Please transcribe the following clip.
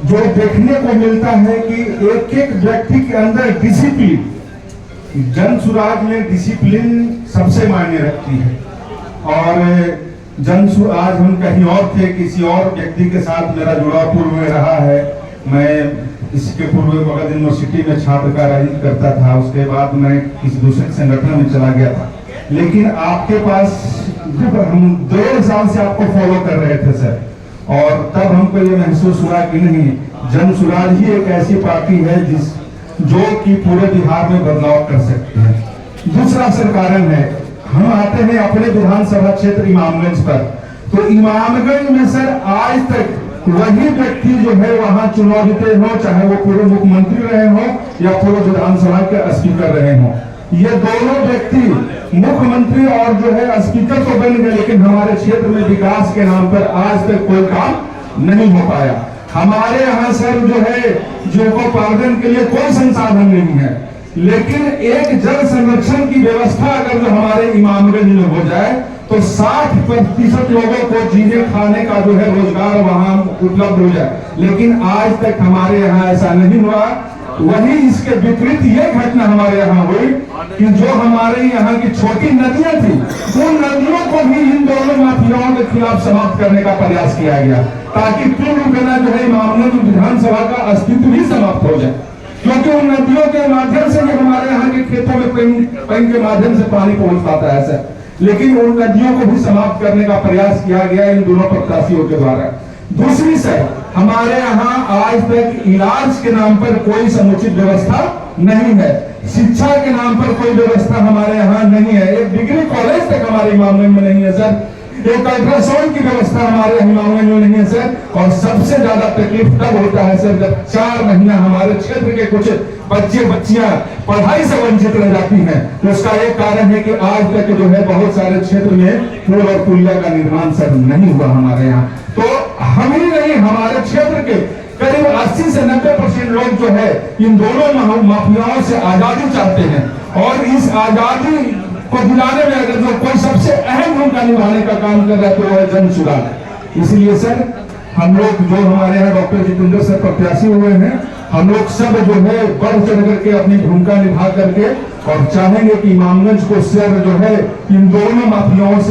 जो देखने को मिलता है कि एक एक व्यक्ति के अंदर डिसिप्लिन, जन सुराज में डिसिप्लिन सबसे मायने रखती है। और आज हम कहीं और थे, किसी और व्यक्ति के साथ मेरा जुड़ाव पूर्व में रहा है। मैं इसके पूर्व मगध यूनिवर्सिटी में छात्र का राजनीति करता था, उसके बाद मैं किसी दूसरे संगठन में चला गया था। लेकिन आपके पास जब हम 2 साल से आपको फॉलो कर रहे थे सर, और तब हमको ये महसूस हुआ कि नहीं, जन सुराज ही एक ऐसी पार्टी है जो कि पूरे बिहार में बदलाव कर सकती है। दूसरा सर कारण है, हम आते हैं अपने विधानसभा क्षेत्र इमामगंज पर, तो इमामगंज में सर आज तक वही व्यक्ति जो है वहां चुनाव जीते हो, चाहे वो पूर्व मुख्यमंत्री रहे हो या पूर्व विधानसभा के स्पीकर रहे हो। ये दोनों व्यक्ति मुख्यमंत्री और जो है स्पीकर तो बन गए, लेकिन हमारे क्षेत्र में विकास के नाम पर आज तक कोई काम नहीं हो पाया। हमारे यहाँ सर जो है जीविकोपार्जन के लिए कोई संसाधन नहीं है, लेकिन एक जल संरक्षण की व्यवस्था अगर जो हमारे इमामगंज में हो जाए तो 60% लोगों को जीने खाने का जो है रोजगार वहां उपलब्ध हो जाए। लेकिन आज तक हमारे यहाँ ऐसा नहीं हुआ। वही इसके विपरीत ये घटना हमारे यहाँ हुई कि जो हमारे यहाँ की छोटी नदियां थी, उन नदियों को भी इन दोनों माफियाओं के खिलाफ समाप्त करने का प्रयास किया गया, ताकि पूर्णतः जो है इमामगंज विधानसभा का अस्तित्व भी समाप्त हो जाए। क्योंकि उन नदियों के माध्यम से हमारे यहाँ के खेतों में पानी के माध्यम से पानी पहुंच पाता है सर, लेकिन उन नदियों को भी समाप्त करने का प्रयास किया गया इन दोनों प्रत्याशियों के द्वारा। दूसरी सर, हमारे यहाँ आज तक इलाज के नाम पर कोई समुचित व्यवस्था नहीं है, शिक्षा के नाम पर कोई व्यवस्था हमारे यहाँ नहीं है, एक डिग्री कॉलेज तक हमारे इमामगंज में नहीं है सर, एक अल्ट्रासाउंड की व्यवस्था हमारे इमामगंज में नहीं है सर। और सबसे ज्यादा तकलीफ तब होता है सर जब 4 महीना हमारे क्षेत्र के कुछ बच्चे बच्चियां पढ़ाई से वंचित रह जाती हैं। तो उसका एक कारण है कि आज तक जो है बहुत सारे क्षेत्र में पुल और पुलिया का निर्माण सर नहीं हुआ हमारे यहाँ। तो हम ही नहीं, हमारे क्षेत्र के करीब 80 से 90% लोग जो है इन दोनों माफियाओं से आजादी चाहते हैं, और इस आजादी को दिलाने में अगर जो कोई सबसे अहम भूमिका निभाने का काम कर रहा है तो वो है जन सुराज। इसलिए सर हम लोग जो हमारे यहाँ डॉक्टर जितेंद्र सर प्रत्याशी हुए हैं, हम लोग सब जो है बढ़ चढ़ करके अपनी भूमिका निभा करके और चाहेंगे कि इमामगंज को सर जो है इन दोनों माफियाओं से